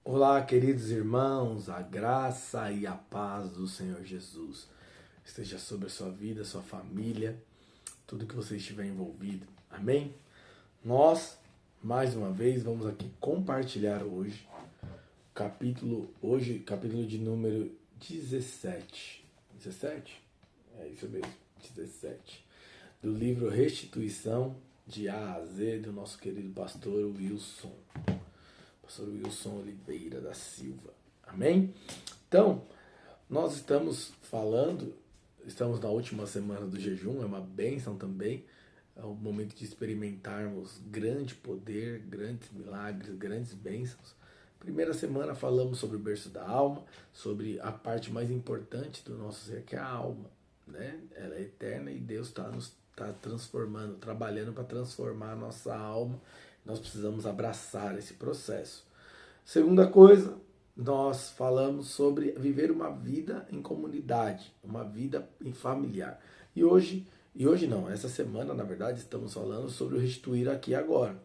Olá, queridos irmãos, a graça e a paz do Senhor Jesus esteja sobre a sua vida, sua família, tudo que você estiver envolvido. Amém? Nós, mais uma vez, vamos aqui compartilhar capítulo de número 17. 17? É isso mesmo, 17. Do livro Restituição de A a Z do nosso querido pastor Wilson. Pastor Wilson Oliveira da Silva. Amém? Então, nós estamos na última semana do jejum, é uma bênção também, é o momento de experimentarmos grande poder, grandes milagres, grandes bênçãos. Primeira semana falamos sobre o berço da alma, sobre a parte mais importante do nosso ser, que é a alma, né? Ela é eterna e Deus está transformando, trabalhando para transformar a nossa alma. Nós precisamos abraçar esse processo. Segunda coisa, nós falamos sobre viver uma vida em comunidade, uma vida em familiar. Essa semana, na verdade, estamos falando sobre o restituir aqui e agora.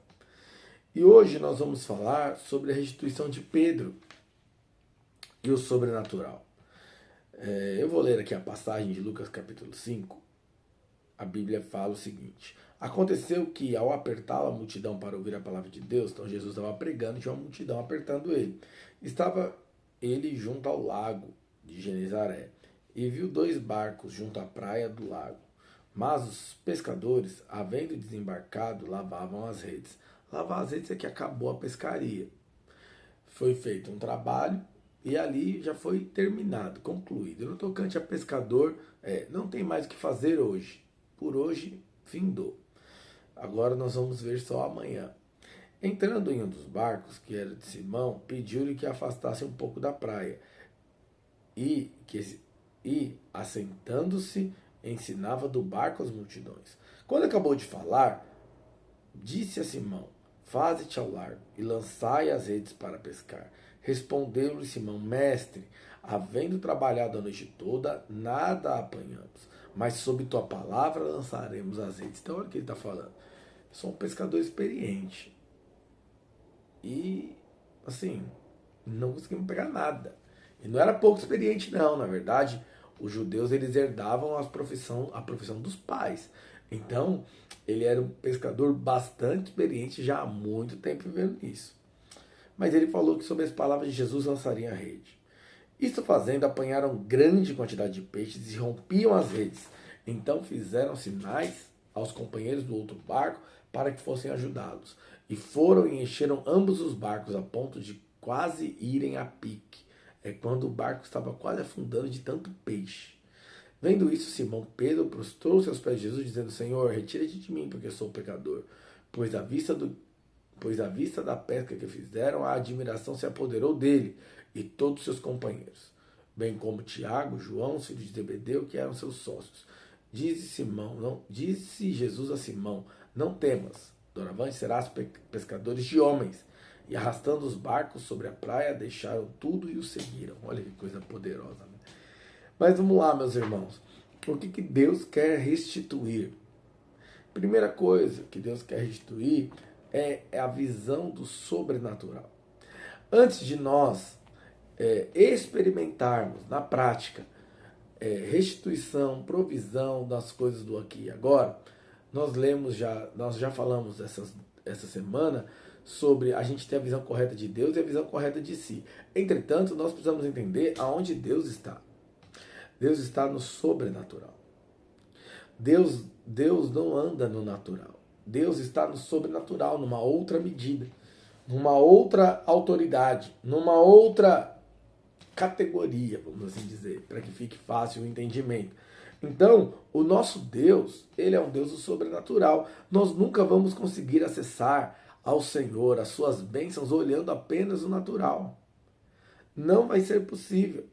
E hoje nós vamos falar sobre a restituição de Pedro e o sobrenatural. Eu vou ler aqui a passagem de Lucas capítulo 5. A Bíblia fala o seguinte: aconteceu que, ao apertá-lo a multidão para ouvir a palavra de Deus, então Jesus estava pregando e tinha uma multidão apertando ele. Estava ele junto ao lago de Genezaré e viu 2 barcos junto à praia do lago. Mas os pescadores, havendo desembarcado, lavavam as redes. Lavar as redes é que acabou a pescaria. Foi feito um trabalho e ali já foi terminado, concluído. No tocante a pescador, não tem mais o que fazer hoje. Por hoje, findou. Agora nós vamos ver só amanhã. Entrando em um dos barcos, que era de Simão, pediu-lhe que afastasse um pouco da praia. E assentando-se, ensinava do barco as multidões. Quando acabou de falar, disse a Simão: faze-te ao largo e lançai as redes para pescar. Respondeu-lhe Simão: mestre, havendo trabalhado a noite toda, nada apanhamos, mas sob tua palavra lançaremos as redes. Então olha o que ele está falando. Eu sou um pescador experiente. E, assim, não conseguimos pegar nada. E não era pouco experiente, não. Na verdade, os judeus, eles herdavam a profissão dos pais. Então, ele era um pescador bastante experiente, já há muito tempo vivendo isso. Mas ele falou que sob as palavras de Jesus lançaria a rede. Isto fazendo, apanharam grande quantidade de peixes e rompiam as redes. Então fizeram sinais aos companheiros do outro barco para que fossem ajudá-los. E foram e encheram ambos os barcos a ponto de quase irem a pique. É quando o barco estava quase afundando de tanto peixe. Vendo isso, Simão Pedro prostrou-se aos pés de Jesus, dizendo: Senhor, retira-te de mim, porque sou pecador. Pois à vista da pesca que fizeram, a admiração se apoderou dele e todos seus companheiros, bem como Tiago, João, os filhos de Zebedeu, que eram seus sócios. Disse Jesus a Simão: não temas, doravante serás pescadores de homens. E arrastando os barcos sobre a praia, deixaram tudo e o seguiram. Olha que coisa poderosa, né? Mas vamos lá, meus irmãos. O que Deus quer restituir? Primeira coisa que Deus quer restituir é a visão do sobrenatural. Antes de nós experimentarmos na prática restituição, provisão das coisas do aqui e agora, nós já falamos essa semana sobre a gente ter a visão correta de Deus e a visão correta de si. Entretanto, nós precisamos entender aonde Deus está. Deus está no sobrenatural. Deus não anda no natural. Deus está no sobrenatural, numa outra medida, numa outra autoridade, numa outra categoria, vamos assim dizer, para que fique fácil o entendimento. Então, o nosso Deus, ele é um Deus do sobrenatural. Nós nunca vamos conseguir acessar ao Senhor, as suas bênçãos, olhando apenas o natural. Não vai ser possível.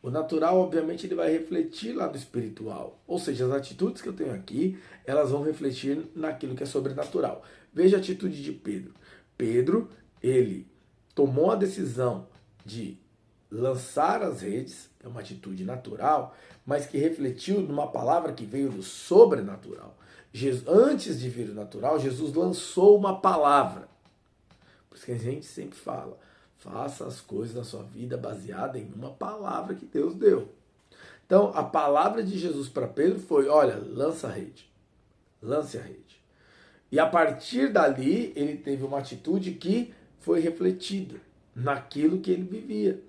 O natural, obviamente, ele vai refletir lá no espiritual. Ou seja, as atitudes que eu tenho aqui, elas vão refletir naquilo que é sobrenatural. Veja a atitude de Pedro. Pedro, ele tomou a decisão de lançar as redes, é uma atitude natural, mas que refletiu numa palavra que veio do sobrenatural. Antes de vir o natural, Jesus lançou uma palavra. Por isso que a gente sempre fala, Faça as coisas na sua vida baseada em uma palavra que Deus deu. Então, a palavra de Jesus para Pedro foi: olha, lança a rede. Lance a rede. E a partir dali, ele teve uma atitude que foi refletida naquilo que ele vivia.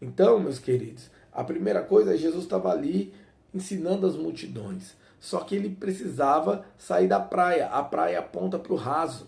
Então, meus queridos, a primeira coisa é Jesus estava ali ensinando as multidões. Só que ele precisava sair da praia. A praia aponta para o raso.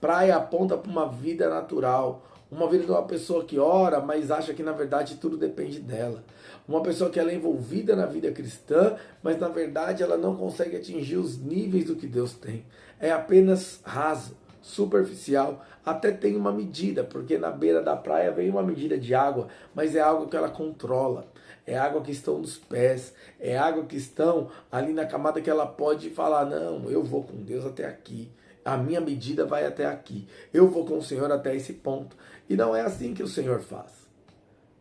Praia aponta para uma vida natural. Uma vida de uma pessoa que ora, mas acha que na verdade tudo depende dela. Uma pessoa que ela é envolvida na vida cristã, mas na verdade ela não consegue atingir os níveis do que Deus tem. É apenas raso, superficial. Até tem uma medida, porque na beira da praia vem uma medida de água, mas é algo que ela controla. É água que estão nos pés, é água que estão ali na camada que ela pode falar: não, eu vou com Deus até aqui. A minha medida vai até aqui. Eu vou com o Senhor até esse ponto. E não é assim que o Senhor faz.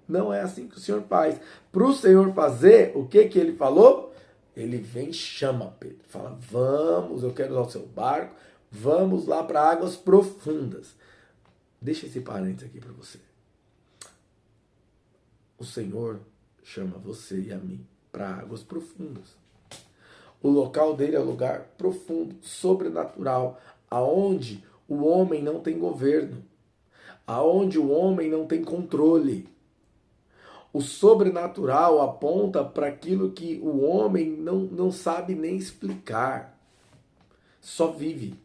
Não é assim que o Senhor faz. Para o Senhor fazer, o que ele falou? Ele vem e chama Pedro. Fala: vamos, eu quero usar o seu barco. Vamos lá para águas profundas. Deixa esse parênteses aqui para você. O Senhor chama você e a mim para águas profundas. O local dele é um lugar profundo, sobrenatural, aonde o homem não tem governo, aonde o homem não tem controle. O sobrenatural aponta para aquilo que o homem não sabe nem explicar, só vive.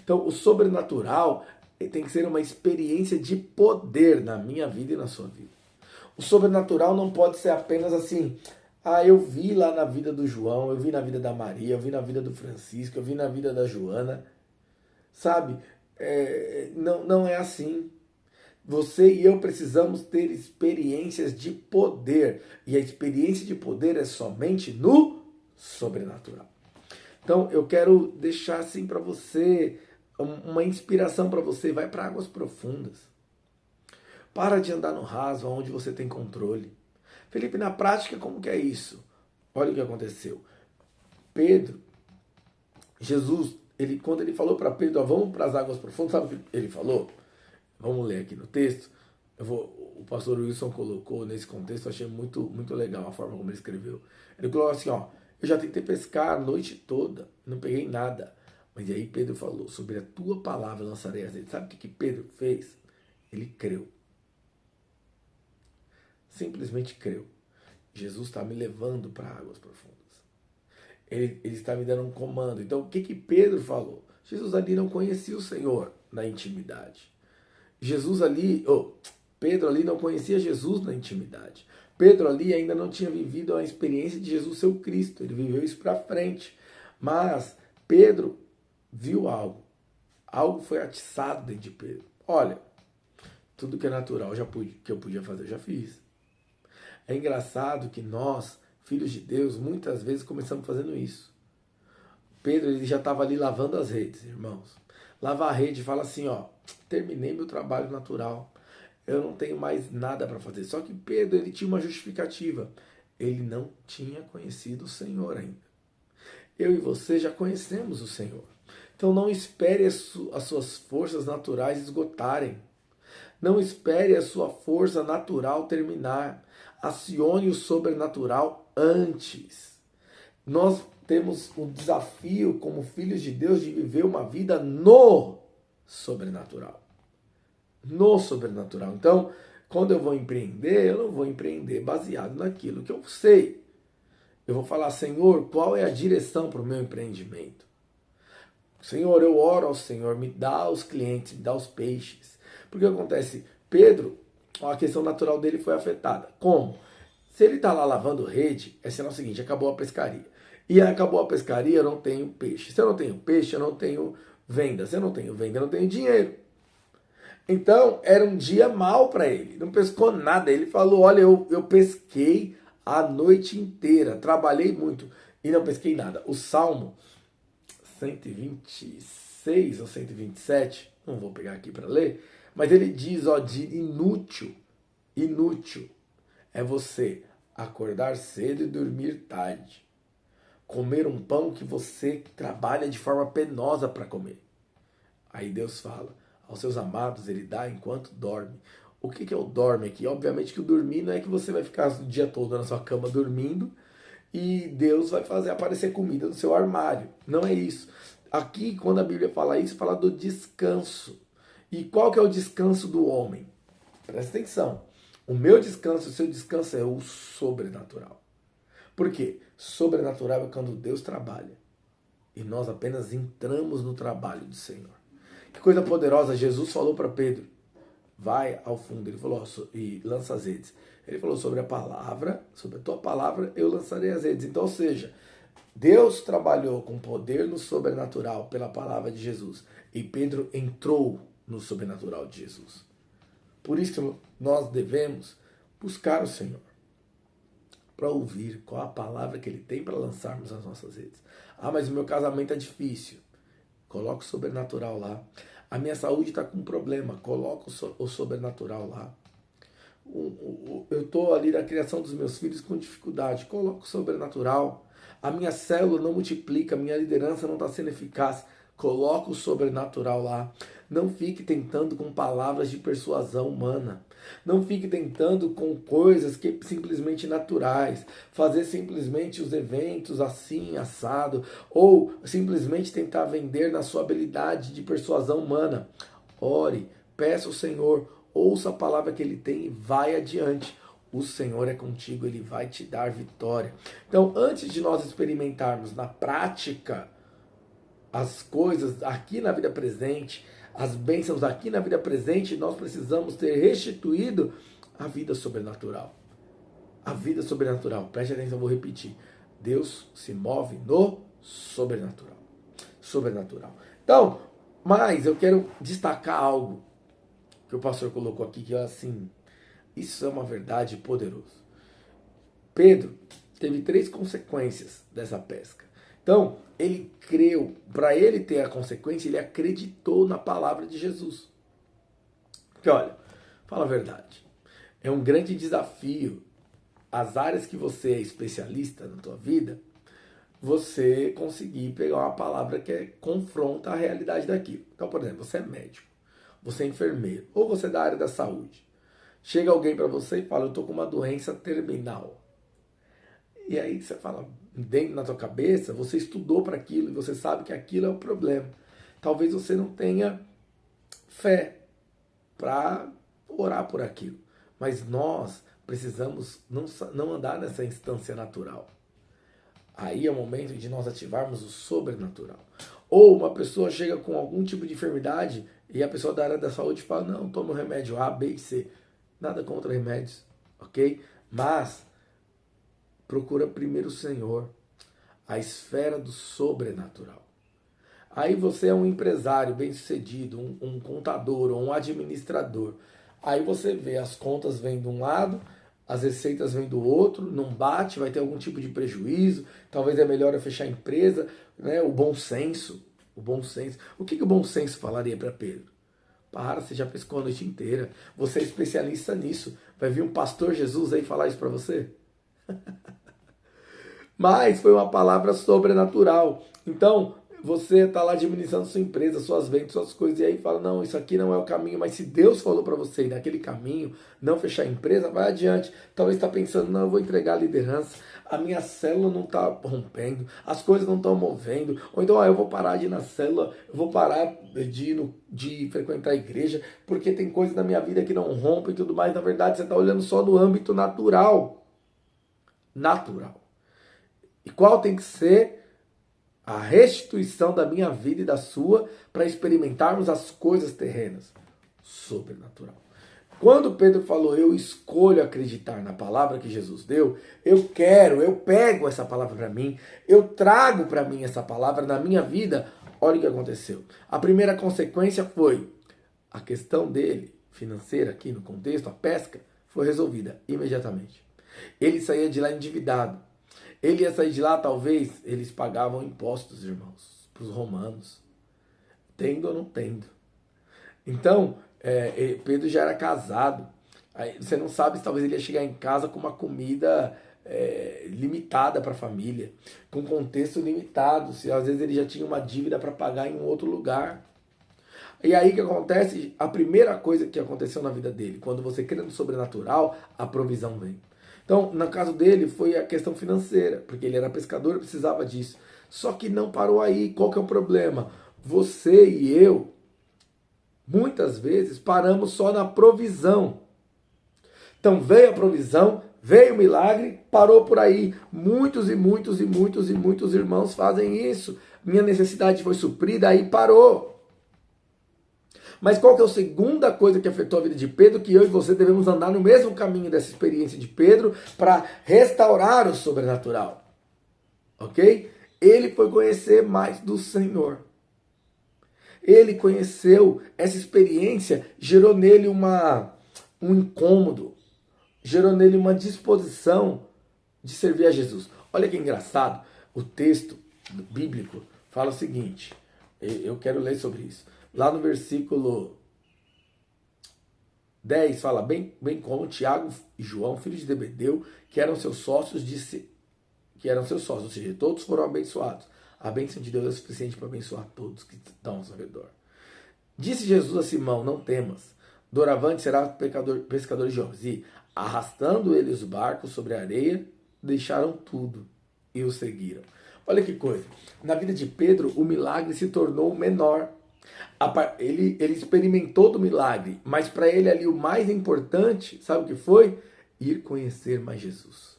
Então, o sobrenatural tem que ser uma experiência de poder na minha vida e na sua vida. O sobrenatural não pode ser apenas assim: ah, eu vi lá na vida do João, eu vi na vida da Maria, eu vi na vida do Francisco, eu vi na vida da Joana. Sabe? Não é assim. Você e eu precisamos ter experiências de poder. E a experiência de poder é somente no sobrenatural. Então, eu quero deixar assim para você, uma inspiração para você. Vai para águas profundas. Para de andar no raso, onde você tem controle. Felipe, na prática, como que é isso? Olha o que aconteceu. Pedro, Jesus, quando ele falou para Pedro: vamos para as águas profundas, sabe o que ele falou? Vamos ler aqui no texto. O pastor Wilson colocou nesse contexto, eu achei muito, muito legal a forma como ele escreveu. Ele colocou assim: eu já tentei pescar a noite toda, não peguei nada. Mas aí Pedro falou: sobre a tua palavra lançarei as redes. Sabe o que Pedro fez? Ele creu. Simplesmente creu. Jesus está me levando para águas profundas. Ele está me dando um comando. Então, o que Pedro falou? Jesus ali não conhecia o Senhor na intimidade. Pedro ali não conhecia Jesus na intimidade. Pedro ali ainda não tinha vivido a experiência de Jesus ser o Cristo. Ele viveu isso para frente. Mas Pedro viu algo. Algo foi atiçado dentro de Pedro. Olha, tudo que é natural que eu podia fazer, eu já fiz. É engraçado que nós, filhos de Deus, muitas vezes começamos fazendo isso. Pedro, ele já estava ali lavando as redes, irmãos. Lavar a rede e fala assim: terminei meu trabalho natural. Eu não tenho mais nada para fazer. Só que Pedro, ele tinha uma justificativa. Ele não tinha conhecido o Senhor ainda. Eu e você já conhecemos o Senhor. Então não espere as suas forças naturais esgotarem. Não espere a sua força natural terminar. Acione o sobrenatural antes. Nós temos um desafio como filhos de Deus de viver uma vida no sobrenatural. No sobrenatural. Então, quando eu vou empreender, eu não vou empreender baseado naquilo que eu sei. Eu vou falar: Senhor, qual é a direção para o meu empreendimento? Senhor, eu oro ao Senhor, me dá os clientes, me dá os peixes. Porque acontece? Pedro, a questão natural dele foi afetada. Como? Se ele está lá lavando rede, é sinal seguinte: acabou a pescaria. E acabou a pescaria, eu não tenho peixe. Se eu não tenho peixe, eu não tenho venda. Se eu não tenho venda, eu não tenho dinheiro. Então, era um dia mau para ele. Não pescou nada. Ele falou: olha, eu pesquei a noite inteira. Trabalhei muito e não pesquei nada. O Salmo 126 ou 127, não vou pegar aqui para ler, mas ele diz: de inútil é você acordar cedo e dormir tarde. Comer um pão que você trabalha de forma penosa para comer. Aí Deus fala: aos seus amados ele dá enquanto dorme. O que é o dorme aqui? Obviamente que o dormir não é que você vai ficar o dia todo na sua cama dormindo e Deus vai fazer aparecer comida no seu armário. Não é isso. Aqui, quando a Bíblia fala isso, fala do descanso. E qual que é o descanso do homem? Presta atenção. O meu descanso, o seu descanso é o sobrenatural. Por quê? Sobrenatural é quando Deus trabalha. E nós apenas entramos no trabalho do Senhor. Que coisa poderosa. Jesus falou para Pedro, vai ao fundo. Ele falou, e lança as redes. Ele falou sobre a palavra, sobre a tua palavra, eu lançarei as redes. Então, ou seja, Deus trabalhou com poder no sobrenatural pela palavra de Jesus. E Pedro entrou no sobrenatural de Jesus. Por isso nós devemos buscar o Senhor para ouvir qual a palavra que Ele tem para lançarmos nas nossas redes. Ah, mas o meu casamento é difícil. Coloca o sobrenatural lá. A minha saúde está com problema. Coloca o sobrenatural lá. Eu estou ali na criação dos meus filhos com dificuldade. Coloca o sobrenatural. A minha célula não multiplica. A minha liderança não está sendo eficaz. Coloca o sobrenatural lá. Não fique tentando com palavras de persuasão humana. Não fique tentando com coisas que simplesmente naturais. Fazer simplesmente os eventos assim, assado. Ou simplesmente tentar vender na sua habilidade de persuasão humana. Ore, peça ao Senhor, ouça a palavra que Ele tem e vai adiante. O Senhor é contigo, Ele vai te dar vitória. Então, antes de nós experimentarmos na prática as coisas aqui na vida presente, as bênçãos aqui na vida presente, nós precisamos ter restituído a vida sobrenatural. A vida sobrenatural, preste atenção, eu vou repetir. Deus se move no sobrenatural. Sobrenatural. Então, mas eu quero destacar algo que o pastor colocou aqui, que é assim, isso é uma verdade poderosa. Pedro teve 3 consequências dessa pesca. Então, ele creu, para ele ter a consequência, ele acreditou na palavra de Jesus. Porque olha, fala a verdade, é um grande desafio, as áreas que você é especialista na tua vida, você conseguir pegar uma palavra que confronta a realidade daquilo. Então, por exemplo, você é médico, você é enfermeiro, ou você é da área da saúde. Chega alguém para você e fala, eu estou com uma doença terminal. E aí você fala, dentro na tua cabeça, você estudou para aquilo e você sabe que aquilo é o problema. Talvez você não tenha fé para orar por aquilo. Mas nós precisamos não andar nessa instância natural. Aí é o momento de nós ativarmos o sobrenatural. Ou uma pessoa chega com algum tipo de enfermidade e a pessoa da área da saúde fala, não, toma o remédio A, B e C. Nada contra remédios, ok? Mas procura primeiro o Senhor, a esfera do sobrenatural. Aí você é um empresário bem-sucedido, um contador ou um administrador. Aí você vê as contas vêm de um lado, as receitas vêm do outro, não bate, vai ter algum tipo de prejuízo, talvez é melhor eu fechar a empresa, né? O bom senso. O bom senso. O que o bom senso falaria para Pedro? Para, você já pescou a noite inteira. Você é especialista nisso. Vai vir um pastor Jesus aí falar isso para você? Mas foi uma palavra sobrenatural. Então, você está lá administrando sua empresa, suas vendas, suas coisas, e aí fala, não, isso aqui não é o caminho, mas se Deus falou para você ir naquele caminho, não fechar a empresa, vai adiante. Talvez está pensando, não, eu vou entregar a liderança, a minha célula não está rompendo, as coisas não estão movendo, ou então, eu vou parar de ir na célula, eu vou parar de frequentar a igreja, porque tem coisas na minha vida que não rompem e tudo mais. Na verdade, você está olhando só no âmbito natural. Natural. E qual tem que ser a restituição da minha vida e da sua para experimentarmos as coisas terrenas? Sobrenatural. Quando Pedro falou, eu escolho acreditar na palavra que Jesus deu, eu pego essa palavra para mim, eu trago para mim essa palavra na minha vida, olha o que aconteceu. A primeira consequência foi a questão dele, financeira aqui no contexto, a pesca, foi resolvida imediatamente. Ele saía de lá endividado. Ele ia sair de lá, talvez, eles pagavam impostos, irmãos, para os romanos. Tendo ou não tendo. Então, Pedro já era casado. Aí, você não sabe se talvez ele ia chegar em casa com uma comida limitada para a família. Com contexto limitado. Se às vezes ele já tinha uma dívida para pagar em um outro lugar. E aí que acontece, a primeira coisa que aconteceu na vida dele, quando você crê no sobrenatural, a provisão vem. Então, no caso dele, foi a questão financeira, porque ele era pescador e precisava disso. Só que não parou aí. Qual que é o problema? Você e eu, muitas vezes, paramos só na provisão. Então, veio a provisão, veio o milagre, parou por aí. Muitos e muitos e muitos e muitos irmãos fazem isso. Minha necessidade foi suprida, aí parou. Mas qual que é a segunda coisa que afetou a vida de Pedro, que eu e você devemos andar no mesmo caminho dessa experiência de Pedro para restaurar o sobrenatural? Ok? Ele foi conhecer mais do Senhor. Ele conheceu essa experiência, gerou nele um incômodo, gerou nele uma disposição de servir a Jesus. Olha que engraçado, o texto bíblico fala o seguinte, eu quero ler sobre isso. Lá no versículo 10 fala, bem como Tiago e João, filhos de Zebedeu, que eram seus sócios, ou seja, todos foram abençoados. A bênção de Deus é suficiente para abençoar todos que estão ao seu redor. Disse Jesus a Simão, não temas, doravante será pescador de homens. E, arrastando eles o barco sobre a areia, deixaram tudo e o seguiram. Olha que coisa, na vida de Pedro, o milagre se tornou menor. Ele experimentou do milagre, mas para ele ali o mais importante, sabe o que foi? Ir conhecer mais Jesus.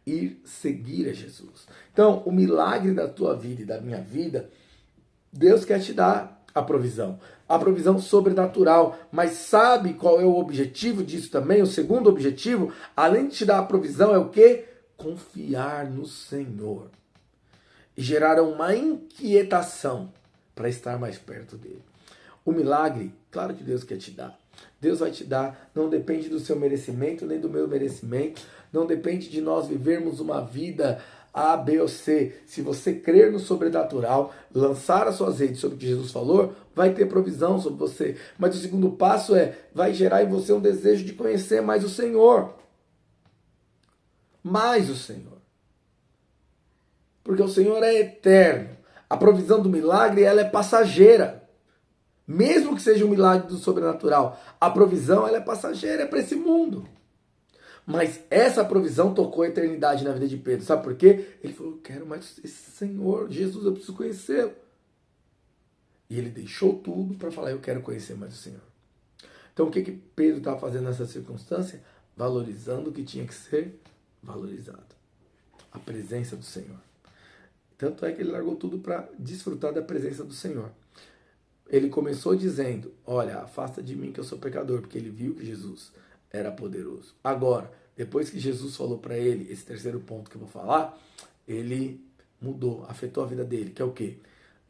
Ir seguir a Jesus. Então, o milagre da tua vida e da minha vida, Deus quer te dar a provisão sobrenatural, mas sabe qual é o objetivo disso também? O segundo objetivo, além de te dar a provisão, é o quê? Confiar no Senhor. E gerar uma inquietação para estar mais perto dele. O milagre, claro que Deus quer te dar. Deus vai te dar, não depende do seu merecimento, nem do meu merecimento, não depende de nós vivermos uma vida A, B ou C. Se você crer no sobrenatural, lançar as suas redes sobre o que Jesus falou, vai ter provisão sobre você. Mas o segundo passo vai gerar em você um desejo de conhecer mais o Senhor. Mais o Senhor. Porque o Senhor é eterno. A provisão do milagre, ela é passageira. Mesmo que seja um milagre do sobrenatural, a provisão ela é passageira, é para esse mundo. Mas essa provisão tocou a eternidade na vida de Pedro. Sabe por quê? Ele falou, eu quero mais esse Senhor, Jesus, eu preciso conhecê-lo. E ele deixou tudo para falar, eu quero conhecer mais o Senhor. Então o que Pedro estava fazendo nessa circunstância? Valorizando o que tinha que ser valorizado. A presença do Senhor. Tanto é que ele largou tudo para desfrutar da presença do Senhor. Ele começou dizendo, olha, afasta de mim que eu sou pecador, porque ele viu que Jesus era poderoso. Agora, depois que Jesus falou para ele, esse terceiro ponto que eu vou falar, ele mudou, afetou a vida dele, que é o quê?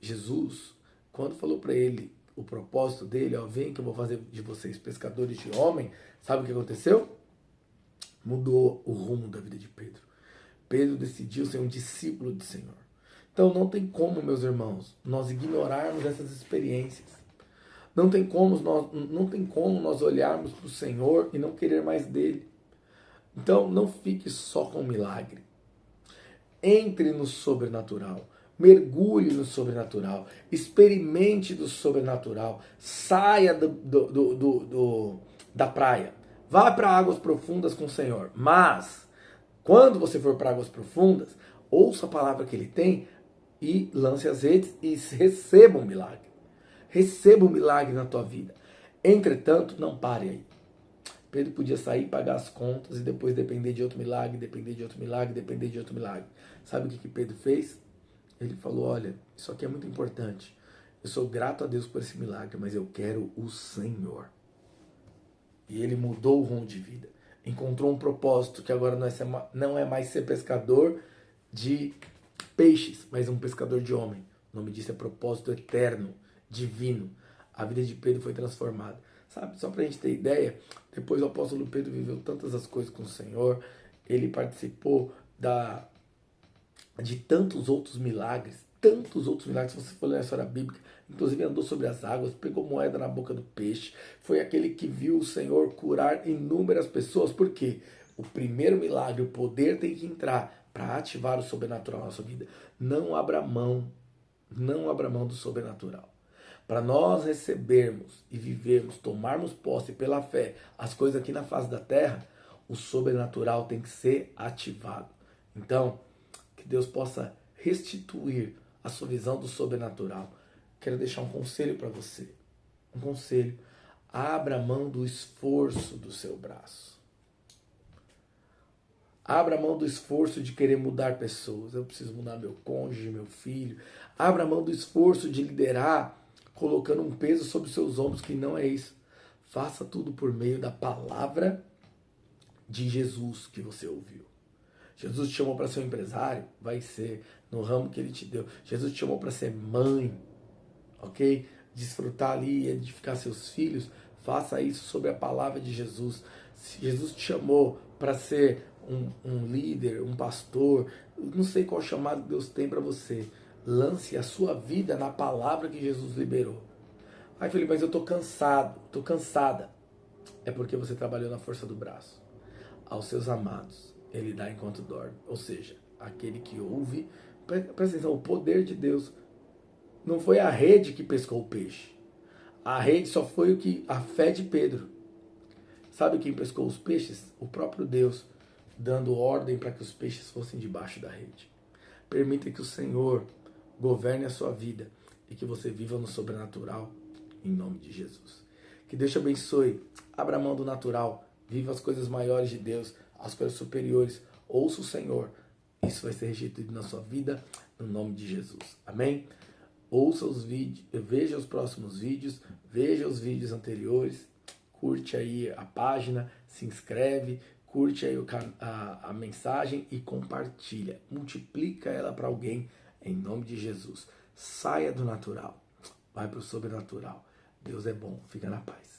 Jesus, quando falou para ele o propósito dele, ó, vem que eu vou fazer de vocês pescadores de homem, sabe o que aconteceu? Mudou o rumo da vida de Pedro. Pedro decidiu ser um discípulo do Senhor. Então não tem como, meus irmãos, nós ignorarmos essas experiências. Não tem como nós olharmos para o Senhor e não querer mais dele. Então não fique só com o milagre. Entre no sobrenatural. Mergulhe no sobrenatural. Experimente do sobrenatural. Saia da praia. Vá para águas profundas com o Senhor. Mas, quando você for para águas profundas, ouça a palavra que ele tem e lance as redes e receba um milagre. Receba um milagre na tua vida. Entretanto, não pare aí. Pedro podia sair, pagar as contas e depois depender de outro milagre, depender de outro milagre, depender de outro milagre. Sabe o que Pedro fez? Ele falou, olha, isso aqui é muito importante. Eu sou grato a Deus por esse milagre, mas eu quero o Senhor. E ele mudou o rumo de vida. Encontrou um propósito que agora não é mais ser pescador de peixes, mas um pescador de homem. O nome disso é propósito eterno, divino. A vida de Pedro foi transformada. Sabe, só para a gente ter ideia, depois o apóstolo Pedro viveu tantas as coisas com o Senhor, ele participou de tantos outros milagres, se você for ler a história bíblica, inclusive andou sobre as águas, pegou moeda na boca do peixe, foi aquele que viu o Senhor curar inúmeras pessoas. Por quê? O primeiro milagre, o poder tem que entrar para ativar o sobrenatural na sua vida. Não abra mão do sobrenatural. Para nós recebermos e vivermos, tomarmos posse pela fé as coisas aqui na face da terra, o sobrenatural tem que ser ativado. Então, que Deus possa restituir a sua visão do sobrenatural. Quero deixar um conselho para você. Um conselho. Abra mão do esforço do seu braço. Abra mão do esforço de querer mudar pessoas. Eu preciso mudar meu cônjuge, meu filho. Abra mão do esforço de liderar, colocando um peso sobre os seus ombros, que não é isso. Faça tudo por meio da palavra de Jesus que você ouviu. Jesus te chamou para ser um empresário? Vai ser no ramo que ele te deu. Jesus te chamou para ser mãe, ok? Desfrutar ali e edificar seus filhos. Faça isso sobre a palavra de Jesus. Se Jesus te chamou para ser um líder, um pastor, não sei qual chamado Deus tem para você. Lance a sua vida na palavra que Jesus liberou. Ai, Felipe, mas eu estou cansado, estou cansada. É porque você trabalhou na força do braço. Aos seus amados, ele dá enquanto dorme. Ou seja, aquele que ouve, presta atenção, o poder de Deus. Não foi a rede que pescou o peixe. A rede só foi a fé de Pedro. Sabe quem pescou os peixes? O próprio Deus, dando ordem para que os peixes fossem debaixo da rede. Permita que o Senhor governe a sua vida e que você viva no sobrenatural, em nome de Jesus. Que Deus te abençoe. Abra mão do natural. Viva as coisas maiores de Deus, as coisas superiores. Ouça o Senhor. Isso vai ser restituído na sua vida, no nome de Jesus. Amém? Ouça os vídeos, veja os próximos vídeos, veja os vídeos anteriores, curte aí a página, se inscreve, curte aí a mensagem e compartilha. Multiplica ela para alguém em nome de Jesus. Saia do natural, vai para o sobrenatural. Deus é bom, fica na paz.